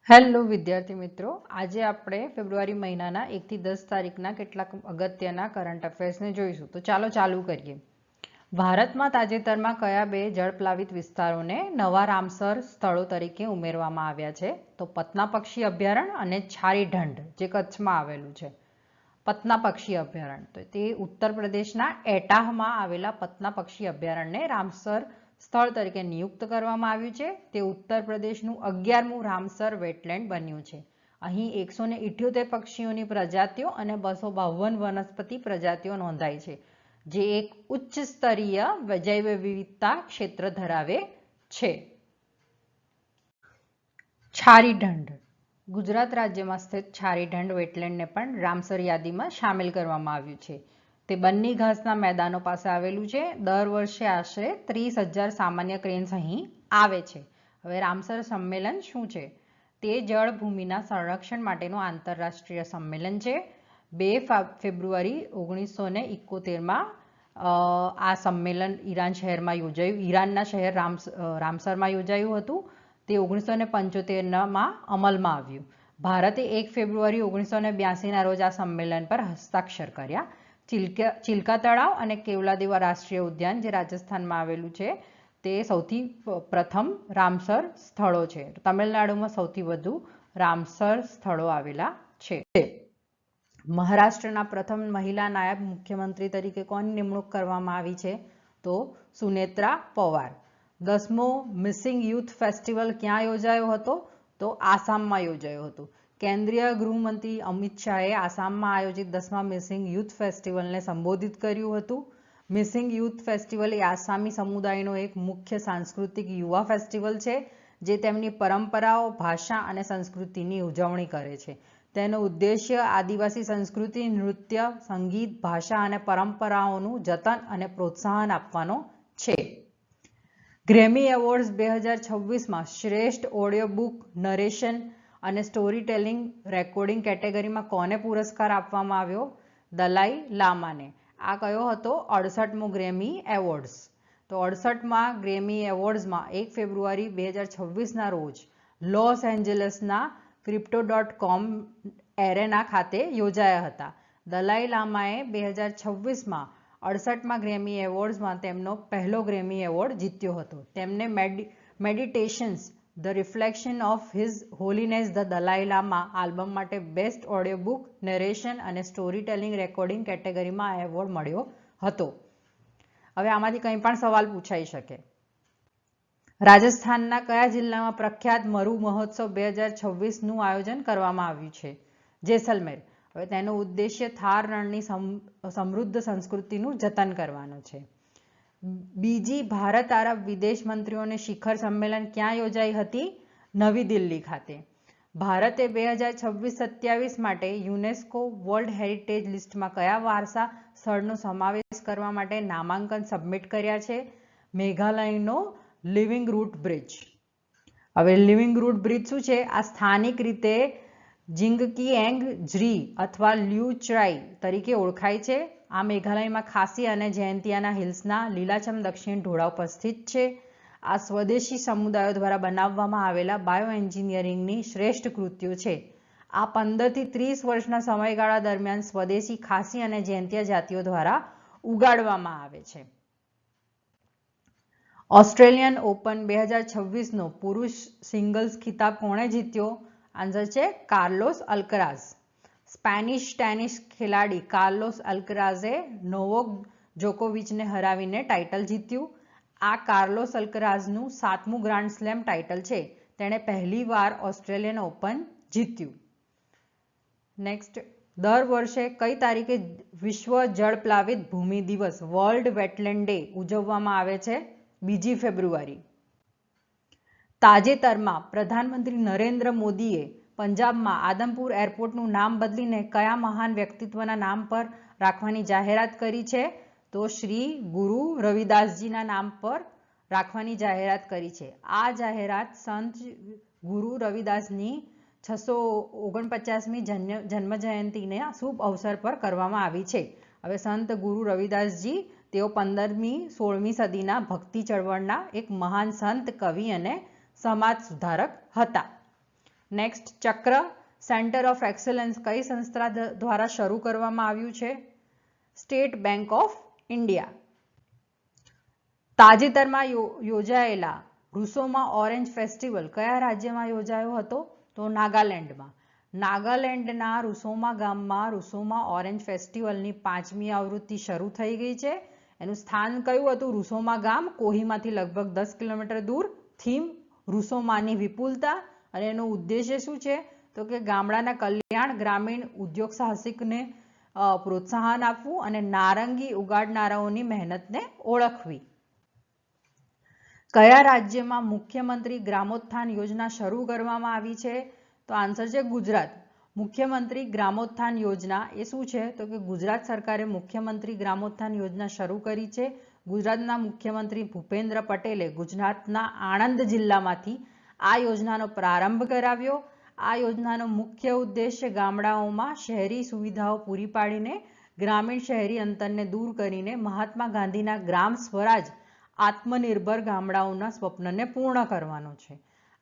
Hello વિદ્યાર્થી મિત્રો, આજે આપણે ફેબ્રુઆરી મહિનાના 1 થી 10 તારીખના કેટલાક અગત્યના કરંટ અફેર્સને જોઈશું. તો ચાલો ચાલુ કરીએ. ભારતમાં તાજેતરમાં કયા બે જળપ્લાવિત વિસ્તારોને નવા રામસર સ્થળો તરીકે ઉમેરવામાં આવ્યા છે? તો પતના પક્ષી અભયારણ્ય અને છારી ઢંઢ, જે કચ્છમાં આવેલું છે. પતના પક્ષી અભયારણ્ય, તો તે ઉત્તર પ્રદેશના એટાહમાં આવેલા પતના પક્ષી અભયારણ્યને રામસર સ્થળ તરીકે નિયુક્ત કરવામાં આવ્યું છે. તે ઉત્તર પ્રદેશનું 11મું રામસર વેટલેન્ડ બન્યું છે. અહીં 178 પક્ષીઓની પ્રજાતિઓ અને 252 વનસ્પતિ પ્રજાતિઓ નોંધાઈ છે, જે એક ઉચ્ચ સ્તરીય જૈવ વિવિધતા ક્ષેત્ર ધરાવે છે. છારી ઢંઢ. ગુજરાત રાજ્યમાં સ્થિત છારી ઢંઢ વેટલેન્ડને પણ રામસર યાદીમાં સામેલ કરવામાં આવ્યું છે. તે બન્ની ઘાસના મેદાનો પાસે આવેલું છે. દર વર્ષે આશરે 30,000 સામાન્ય ક્રેન્સ અહીં આવે છે. હવે રામસર સંમેલન શું છે? તે જળભૂમિના સંરક્ષણ માટેનું આંતરરાષ્ટ્રીય સંમેલન છે. 2 ફેબ્રુઆરી 1971માં આ સંમેલન ઈરાનના શહેર રામસરમાં યોજાયું હતું. તે 1975માં અમલમાં આવ્યું. ભારતે 1 ફેબ્રુઆરી 1982ના રોજ આ સંમેલન પર હસ્તાક્ષર કર્યા. ચિલ્કા તળાવ અને કેવલાદેવા રાષ્ટ્રીય ઉદ્યાન, જે રાજસ્થાનમાં આવેલું છે, તે સૌથી પ્રથમ રામસર સ્થળો છે. તમિલનાડુમાં સૌથી વધુ રામસર સ્થળો આવેલા છે. મહારાષ્ટ્રના પ્રથમ મહિલા નાયબ મુખ્યમંત્રી તરીકે કોની નિમણૂક કરવામાં આવી છે? તો સુનેત્રા પવાર. 10મો મિસિંગ યુથ ફેસ્ટિવલ ક્યાં યોજાયો હતો? તો આસામમાં યોજાયો હતો. કેન્દ્રીય ગૃહમંત્રી અમિત શાહે આસામમાં આયોજિત 10મા મિસિંગ યુથ ફેસ્ટિવલને સંબોધિત કર્યું હતું. મિસિંગ યુથ ફેસ્ટિવલ એ આસામી સમુદાયનો એક મુખ્ય સાંસ્કૃતિક યુવા ફેસ્ટિવલ છે, જે તેમની પરંપરાઓ, ભાષા અને સંસ્કૃતિની ઉજવણી કરે છે. તેનો ઉદ્દેશ્ય આદિવાસી સંસ્કૃતિ, નૃત્ય, સંગીત, ભાષા અને પરંપરાઓનું જતન અને પ્રોત્સાહન આપવાનો છે. ગ્રેમી એવોર્ડ્સ 2026માં શ્રેષ્ઠ ઓડિયો બુક, નરેશન અને સ્ટોરી ટેલિંગ રેકોર્ડિંગ કેટેગરીમાં કોને પુરસ્કાર આપવામાં આવ્યો? દલાઈ લામાને. આ કયો હતો? 68મો ગ્રેમી એવોર્ડ્સ. તો 68માં ગ્રેમી એવોર્ડ્સમાં 1 ફેબ્રુઆરી 2026ના રોજ લોસ એન્જલસના crypto.com એરેના ખાતે યોજાયા હતા. દલાઈ લામાએ 2026માં 68માં ગ્રેમી એવોર્ડ્સમાં તેમનો પહેલો ગ્રેમી એવોર્ડ જીત્યો હતો. તેમને meditations the reflection of his holiness the Dalai Lama album માટે બેસ્ટ ઓડિયો બુક, નરેશન અને સ્ટોરી ટેલિંગ રેકોર્ડિંગ કેટેગરીમાં આ એવોર્ડ મળ્યો હતો. હવે આમાંથી કંઈ પણ સવાલ પૂછાઈ શકે. રાજસ્થાનના કયા જિલ્લામાં પ્રખ્યાત મરુ મહોત્સવ 2026નું આયોજન કરવામાં આવ્યું છે? જેસલમેર. હવે તેનો ઉદ્દેશ્ય થાર રણની સમૃદ્ધ સંસ્કૃતિનું જતન કરવાનો છે. બીજી ભારત આરબ વિદેશ મંત્રીઓની શિખર સંમેલન ક્યાં યોજાઈ હતી? નવી દિલ્હી ખાતે. ભારતે 2026-27 માટે યુનેસ્કો વર્લ્ડ હેરિટેજ લિસ્ટમાં કયા વારસા સ્થળનો સમાવેશ કરવા માટે નામાંકન સબમિટ કર્યા છે? મેઘાલયનો લિવિંગ રૂટ બ્રિજ. હવે લિવિંગ રૂટ બ્રિજ શું છે? આ સ્થાનિક રીતે જિંગકિએંગ જ્રી અથવા લ્યુ ચાઈ તરીકે ઓળખાય છે. આ મેઘાલયમાં ખાસી અને જયંતિયાના હિલ્સના લીલાછમ દક્ષિણ ઢોળાવ પર સ્થિત છે. આ સ્વદેશી સમુદાયો દ્વારા બનાવવામાં આવેલા બાયોએન્જિનિયરિંગની શ્રેષ્ઠ કૃતિઓ છે. આ 15થી 30 વર્ષના સમયગાળા દરમિયાન સ્વદેશી ખાસી અને જયંતિયા જાતિઓ દ્વારા ઉગાડવામાં આવે છે. ઓસ્ટ્રેલિયન ઓપન 2026નો પુરુષ સિંગલ્સ ખિતાબ કોણે જીત્યો? આન્સર છે કાર્લોસ અલ્કરાઝ. સ્પેનિશ ટેનિસ ખેલાડી કાર્લોસ અલ્કરાઝે નોવાક જોકોવિચને હરાવીને ટાઇટલ જીત્યું. આ કાર્લોસ અલ્કરાઝનું 7મું ગ્રાન્ડ સ્લેમ ટાઇટલ છે. તેણે પહેલીવાર ઓસ્ટ્રેલિયન ઓપન જીત્યું. નેક્સ્ટ, દર વર્ષે કઈ તારીખે વિશ્વ જળપ્લાવિત ભૂમિ દિવસ વર્લ્ડ વેટલેન્ડ ડે ઉજવવામાં આવે છે? 2 ફેબ્રુઆરી. તાજેતરમાં પ્રધાનમંત્રી નરેન્દ્ર મોદીએ પંજાબમાં આદમપુર એરપોર્ટનું નામ બદલીને કયા મહાન વ્યક્તિત્વના નામ પર રાખવાની જાહેરાત કરી છે? તો શ્રી ગુરુ રવિદાસજીના નામ પર રાખવાની જાહેરાત કરી છે. આ જાહેરાત સંત ગુરુ રવિદાસની 649મી જન્મ જયંતિના શુભ અવસર પર કરવામાં આવી છે. હવે સંત ગુરુ રવિદાસજી તેઓ 15મી-16મી સદીના ભક્તિ ચળવળના એક મહાન સંત, કવિ અને સમાજ સુધારક હતા. નેક્સ્ટ, ચક્ર સેન્ટર ઓફ એક્સેલન્સ કઈ સંસ્થા દ્વારા શરૂ કરવામાં આવ્યું છે? State bank of India. તાજેતરમાં યોજાયેલા રૂસોમા ઓરેન્જ ફેસ્ટિવલ કયા રાજ્યમાં યોજાયો હતો? તો નાગાલેન્ડમાં. નાગાલેન્ડના રૂસોમા ગામમાં રૂસોમા ઓરેન્જ ફેસ્ટિવલની 5મી આવૃત્તિ શરૂ થઈ ગઈ છે. એનું સ્થાન કયું હતું? રૂસોમા ગામ, કોહીમાંથી લગભગ 10 કિલોમીટર દૂર. થીમ રૂસોમાની વિપુલતા, અને એનો ઉદ્દેશ્ય શું છે? તો કે ગામડાના કલ્યાણ, ગ્રામીણ ઉદ્યોગ સાહસિકને પ્રોત્સાહન આપવું અને નારંગી ઉગાડનારાઓની મહેનતને ઓળખવી. કયા રાજ્યમાં મુખ્યમંત્રી ગ્રામોત્થાન યોજના શરૂ કરવામાં આવી છે? તો આન્સર છે ગુજરાત. મુખ્યમંત્રી ગ્રામોત્થાન યોજના એ શું છે? તો કે ગુજરાત સરકારે મુખ્યમંત્રી ગ્રામોત્થાન યોજના શરૂ કરી છે. ગુજરાતના મુખ્યમંત્રી ભૂપેન્દ્ર પટેલે ગુજરાતના આણંદ જિલ્લામાંથી આ યોજનાનો પ્રારંભ કરાવ્યો. આ યોજનાનો મુખ્ય ઉદ્દેશ્ય ગામડાઓમાં શહેરી સુવિધાઓ પૂરી પાડીને ગ્રામીણ શહેરી અંતરને દૂર કરીને મહાત્મા ગાંધીના ગ્રામ સ્વરાજ આત્મનિર્ભર ગામડાઓના સ્વપ્નને પૂર્ણ કરવાનો છે.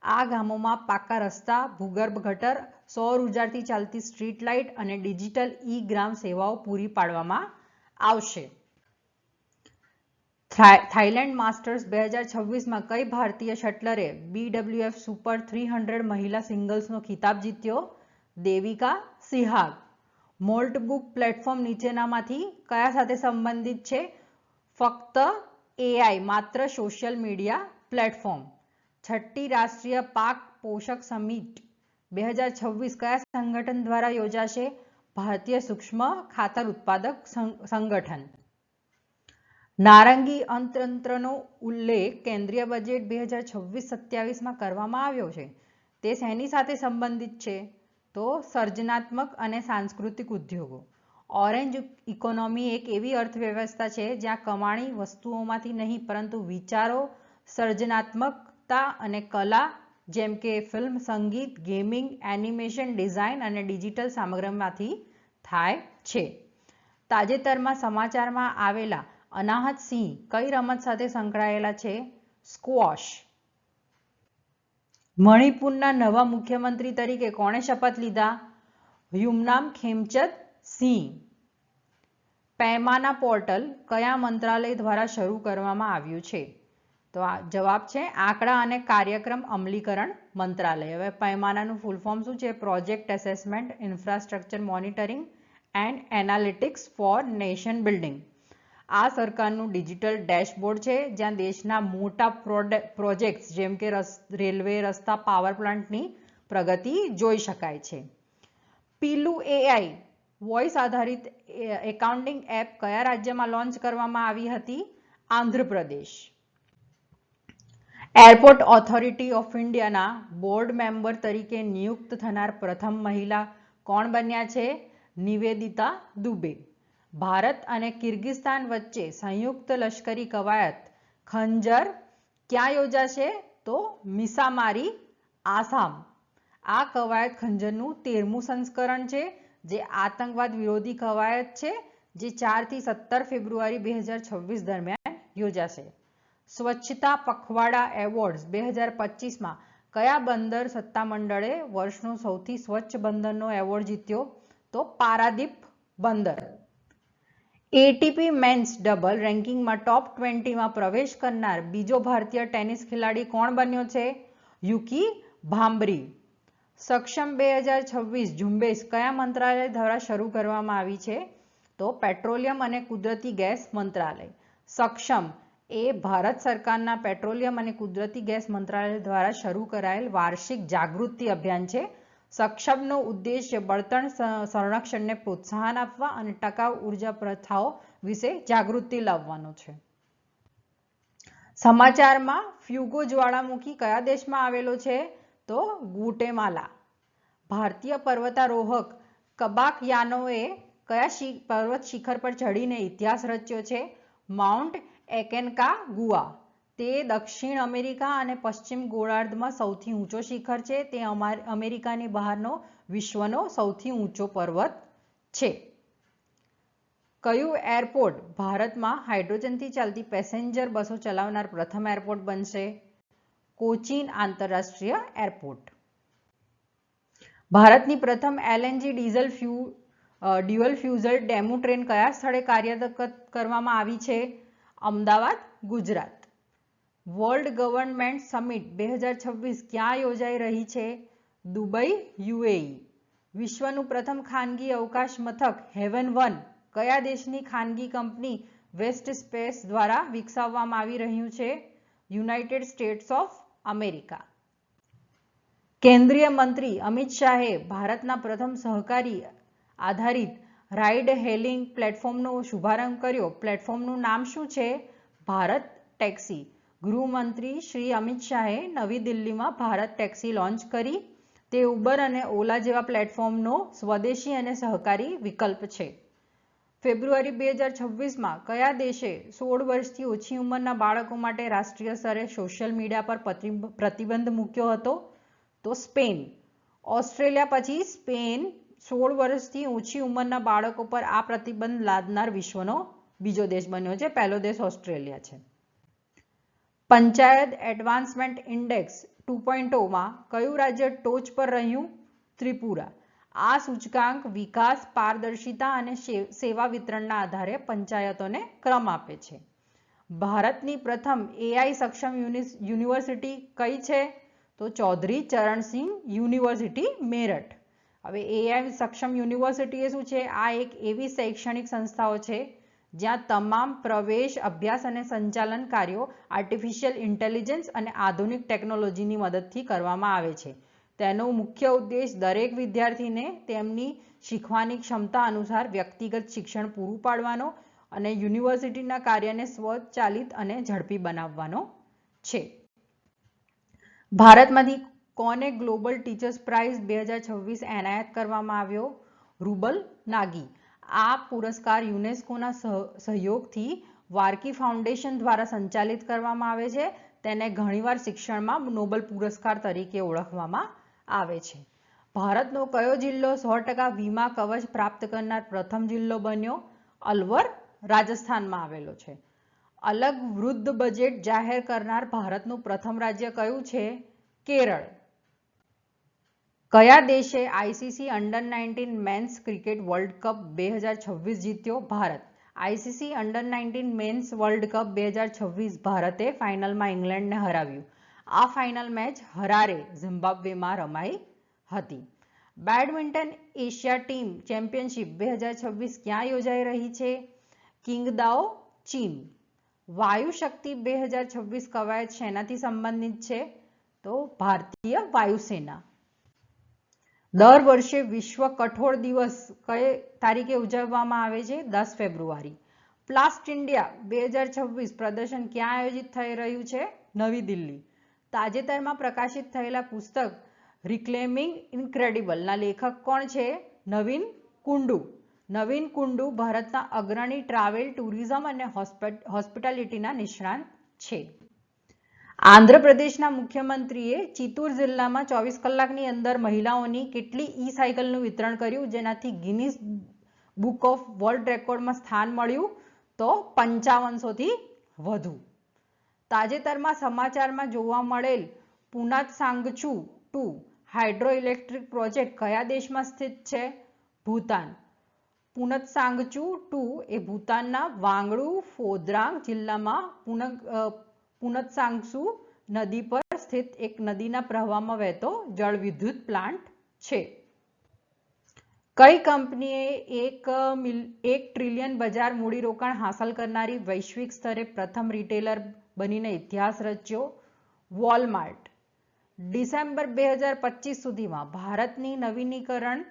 આ ગામોમાં પાકા રસ્તા, ભૂગર્ભ ગટર, સૌર ઉર્જાથી ચાલતી સ્ટ્રીટ લાઇટ અને ડિજિટલ ઈ ગ્રામ સેવાઓ પૂરી પાડવામાં આવશે. થાઈલેન્ડ માસ્ટર્સ 2026માં કઈ ભારતીય શટલરે BWF સુપર 300 મહિલા સિંગલ્સનો ખિતાબ જીત્યો? દેવિકા સિહાગ. મોલ્ટ બુક પ્લેટફોર્મ નીચેનામાંથી કયા સાથે સંબંધિત છે? ફક્ત AI, માત્ર સોશિયલ મીડિયા પ્લેટફોર્મ. 6ઠ્ઠી રાષ્ટ્રીય પાક પોષક સમિટ 2026 કયા સંગઠન દ્વારા યોજાશે? ભારતીય સૂક્ષ્મ ખાતર ઉત્પાદક સંગઠન. નારંગી અર્થતંત્રનો ઉલ્લેખ કેન્દ્રીય બજેટ 2026-27માં કરવામાં આવ્યો છે. તે શેની સાથે સંબંધિત છે? તો સર્જનાત્મક અને સાંસ્કૃતિક ઉદ્યોગો. ઓરેન્જ ઇકોનોમી એક એવી અર્થવ્યવસ્થા છે જ્યાં કમાણી વસ્તુઓમાંથી નહીં પરંતુ વિચારો, સર્જનાત્મકતા અને કલા જેમ કે ફિલ્મ, સંગીત, ગેમિંગ, એનિમેશન, ડિઝાઇન અને ડિજિટલ સામગ્રીમાંથી થાય છે. તાજેતરમાં સમાચારમાં આવેલા અનાહત સિંહ કઈ રમત સાથે સંકળાયેલા છે? સ્ક્વોશ. મણિપુરના નવા મુખ્યમંત્રી તરીકે કોણે શપથ લીધા? યુમનામ ખેમચંદ સિંહ. પૈમાના પોર્ટલ કયા મંત્રાલય દ્વારા શરૂ કરવામાં આવ્યું છે? તો આ જવાબ છે આંકડા અને કાર્યક્રમ અમલીકરણ મંત્રાલય. હવે પૈમાનાનું ફૂલ ફોર્મ શું છે? Project assessment, infrastructure monitoring and analytics for nation building. આ સરકારનું ડિજિટલ ડેશબોર્ડ છે જ્યાં દેશના મોટા પ્રોજેક્ટ્સ જેમ કે રેલવે, રસ્તા, પાવર પ્લાન્ટની પ્રગતિ જોઈ શકાય છે. પીલું AI વોઇસ આધારિત એકાઉન્ટિંગ એપ કયા રાજ્યમાં લોન્ચ કરવામાં આવી હતી? આંધ્રપ્રદેશ. એરપોર્ટ ઓથોરિટી ઓફ ઇન્ડિયાના બોર્ડ મેમ્બર તરીકે નિયુક્ત થનાર પ્રથમ મહિલા કોણ બન્યા છે? નિવેદિતા દુબે. ભારત અને કિર્ગિસ્તાન વચ્ચે સંયુક્ત લશ્કરી કવાયત ખંજર ક્યાં યોજાશે? તો મિસામારી, આસામ. આ કવાયત ખંજરનું 13મું સંસ્કરણ છે જે આતંકવાદ વિરોધી કવાયત છે જે 4 થી 17 ફેબ્રુઆરી 2026 દરમિયાન યોજાશે. સ્વચ્છતા પખવાડા એવોર્ડ્સ 2025માં કયા બંદર સત્તામંડળે વર્ષનો સૌથી સ્વચ્છ બંદરનો એવોર્ડ જીત્યો? તો પારાદીપ બંદર. ATP મેન્સ ડબલ રેન્કિંગમાં ટોપ 20માં પ્રવેશ કરનાર બીજો ભારતીય ટેનિસ ખેલાડી કોણ બન્યો છે? યુકી ભામ્બરી. સક્ષમ 2026 ઝુંબેશ કયા મંત્રાલય દ્વારા શરૂ કરવામાં આવી છે? તો પેટ્રોલિયમ અને કુદરતી ગેસ મંત્રાલય. સક્ષમ એ ભારત સરકારના પેટ્રોલિયમ અને કુદરતી ગેસ મંત્રાલય દ્વારા શરૂ કરાયેલ વાર્ષિક જાગૃતિ અભિયાન છે. સક્ષમનો ઉદ્દેશ્ય બળતણ સંરક્ષણને પ્રોત્સાહન આપવા અને ટકાઉ ઉર્જા પ્રથાઓ વિશે જાગૃતિ લાવવાનો છે. સમાચારમાં ફ્યુગો જ્વાળામુખી કયા દેશમાં આવેલો છે? તો ગુટેમાલા. ભારતીય પર્વતારોહક કબાકયાનોએ કયા પર્વત શિખર પર ચઢીને ઇતિહાસ રચ્યો છે? માઉન્ટ એકોન્કાગુઆ. તે દક્ષિણ અમેરિકા અને પશ્ચિમ ગોળાર્ધમાં સૌથી ઊંચો શિખર છે. તે અમેરિકાની બહારનો વિશ્વનો સૌથી ઊંચો પર્વત છે. કયું એરપોર્ટ ભારતમાં હાઇડ્રોજનથી ચાલતી પેસેન્જર બસો ચલાવનાર પ્રથમ એરપોર્ટ બનશે? કોચીન આંતરરાષ્ટ્રીય એરપોર્ટ. ભારતની પ્રથમ LNG ડ્યુઅલ ફ્યુઝલ ડેમુ ટ્રેન કયા સ્થળે કાર્યરત કરવામાં આવી છે? Ahmedabad, Gujarat. World government summit 2026 ક્યાં યોજાઈ રહી છે? Dubai, UAE. વિશ્વનું પ્રથમ ખાનગી અવકાશ મથક હેવન 1 કયા દેશની ખાનગી કંપની વેસ્ટ સ્પેસ દ્વારા વિકસાવવામાં આવી રહ્યું છે? United states of America. કેન્દ્રીય મંત્રી અમિત શાહે ભારતના પ્રથમ સહકારી આધારિત રાઇડ હેલિંગ પ્લેટફોર્મનો શુભારંભ કર્યો. પ્લેટફોર્મનું નામ શું છે? ભારત ટેક્સી. ગૃહમંત્રી શ્રી અમિત શાહે નવી દિલ્હીમાં ભારત ટેક્સી લોન્ચ કરી. તે ઉબર અને ઓલા જેવા પ્લેટફોર્મનો સ્વદેશી અને સહકારી વિકલ્પ છે. ફેબ્રુઆરી 2026માં કયા દેશે 16 વર્ષથી ઓછી ઉંમરના બાળકો માટે રાષ્ટ્રીય સ્તરે સોશિયલ મીડિયા પર પ્રતિબંધ મૂક્યો હતો? તો સ્પેન. ઓસ્ટ્રેલિયા પછી સ્પેન 16 વર્ષથી ઓછી ઉંમરના બાળકો પર આ પ્રતિબંધ લાદનાર વિશ્વનો બીજો દેશ બન્યો છે. પહેલો દેશ ઓસ્ટ્રેલિયા છે. પંચાયત એડવાન્સમેન્ટ ઇન્ડેક્સ 2.0માં કયું રાજ્ય ટોચ પર રહ્યું? ત્રિપુરા. આ સૂચકાંક વિકાસ, પારદર્શિતા અને સેવા વિતરણના આધારે પંચાયતોને ક્રમ આપે છે. ભારતની પ્રથમ AI સક્ષમ યુનિવર્સિટી કઈ છે? તો ચૌધરી ચરણસિંહ યુનિવર્સિટી, મેરઠ. હવે AI સક્ષમ યુનિવર્સિટી એ શું છે? આ એક એવી શૈક્ષણિક સંસ્થાઓ છે જ્યાં તમામ પ્રવેશ, અભ્યાસ અને સંચાલન કાર્યો આર્ટિફિશિયલ ઇન્ટેલિજન્સ અને આધુનિક ટેકનોલોજીની મદદથી કરવામાં આવે છે. તેનો મુખ્ય ઉદ્દેશ દરેક વિદ્યાર્થીને તેમની શીખવાની ક્ષમતા અનુસાર વ્યક્તિગત શિક્ષણ પૂરું પાડવાનો અને યુનિવર્સિટીના કાર્યને સ્વચાલિત અને ઝડપી બનાવવાનો છે. ભારતમાંથી કોને ગ્લોબલ ટીચર્સ પ્રાઇઝ 2026 એનાયત કરવામાં આવ્યો? રૂબલ નાગી. આ પુરસ્કાર યુનેસ્કોના સહયોગથી વાર્કી ફાઉન્ડેશન દ્વારા સંચાલિત કરવામાં આવે છે. તેને ઘણીવાર શિક્ષણમાં નોબેલ પુરસ્કાર તરીકે ઓળખવામાં આવે છે. ભારતનો કયો જિલ્લો 100% વીમા કવચ પ્રાપ્ત કરનાર પ્રથમ જિલ્લો બન્યો? અલવર, રાજસ્થાનમાં આવેલો છે. અલગ વૃદ્ધ બજેટ જાહેર કરનાર ભારતનું પ્રથમ રાજ્ય કયું છે? કેરળ. કયા દેશે ICC under nineteen men's cricket world cup 2026 જીત્યો? Bharat. ICC under nineteen men's world cup 2026 ભારતે ફાઇનલમાં ઇંગ્લેન્ડને હરાવ્યું. આ ફાઇનલ મેચ હરારે, ઝિમ્બાબ્વેમાં રમાઈ હતી. બેડમિન્ટન એશિયા ટીમ ચેમ્પિયનશિપ 2026 ક્યાં યોજાઈ રહી છે? કિંગદાઓ, ચીન. વાયુ શક્તિ 2026 કવાયત શેનાથી સંબંધિત છે? તો ભારતીય વાયુસેના. દર વર્ષે વિશ્વ કઠોળ દિવસ કઈ તારીખે ઉજવવામાં આવે છે? 10 ફેબ્રુઆરી. પ્લાસ્ટ ઇન્ડિયા 2026 પ્રદર્શન ક્યાં આયોજિત થઈ રહ્યું છે? નવી દિલ્હી. તાજેતરમાં પ્રકાશિત થયેલા પુસ્તક રિક્લેમિંગ ઇનક્રેડિબલ ના લેખક કોણ છે? નવીન કુંડુ. નવીન કુંડુ ભારતના અગ્રણી ટ્રાવેલ, ટુરિઝમ અને હોસ્પિટાલિટીના નિષ્ણાત છે. આંધ્રપ્રદેશના મુખ્યમંત્રીએ ચિત્તૂર જિલ્લામાં 24 કલાકની અંદર મહિલાઓની કેટલી ઈ-સાયકલનું વિતરણ કર્યું જેનાથી ગિનીસ બુક ઓફ વર્લ્ડ રેકોર્ડમાં સ્થાન મળ્યું? તો 5500થી વધુ. તાજેતરમાં સમાચારમાં જોવા મળેલ પુનાતસાંગચુ 2 હાઇડ્રો ઇલેક્ટ્રિક પ્રોજેક્ટ કયા દેશમાં સ્થિત છે? ભૂતાન. પુનતસાંગચુ 2 એ ભૂતાનના વાંગડુ ફોદ્રાંગ જિલ્લામાં પુનતસાંગસુ નદી પર સ્થિત એક નદીના પ્રવાહમાં વહેતો જળવિદ્યુત પ્લાન્ટ છે. કઈ કંપનીએ 1 ટ્રિલિયન બજાર મૂડીરોકાણ હાંસલ કરનારી વૈશ્વિક સ્તરે પ્રથમ રિટેલર બનીને ઇતિહાસ રચ્યો? વોલમાર્ટ. ડિસેમ્બર 2025 સુધીમાં ભારતની નવીનીકરણ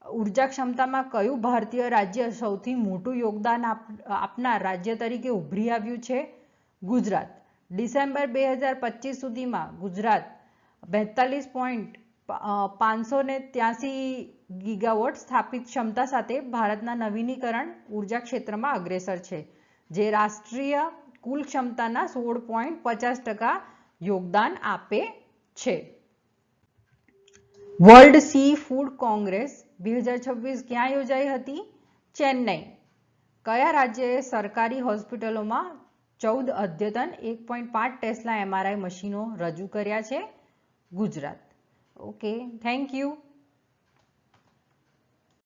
ઉર્જા ક્ષમતામાં કયું ભારતીય રાજ્ય સૌથી મોટું યોગદાન આપનાર રાજ્ય તરીકે ઉભરી આવ્યું છે? ગુજરાત. ડિસેમ્બર 2025 સુધીમાં ગુજરાત 42.583 ગીગાવોટ સ્થાપિત ક્ષમતા સાથે ભારતના નવીનીકરણ ઉર્જા ક્ષેત્રમાં અગ્રેસર છે, જે રાષ્ટ્રીય કુલ ક્ષમતાના 16.50% યોગદાન આપે છે. વર્લ્ડ સી ફૂડ કોંગ્રેસ 2026 ક્યાં યોજાઈ હતી? ચેન્નઈ. કયા રાજ્યએ સરકારી હોસ્પિટલોમાં 14 અદ્યતન 1.5 ટેસ્લા MRI મશીનો રજૂ કર્યા છે? ગુજરાત. Okay, thank you.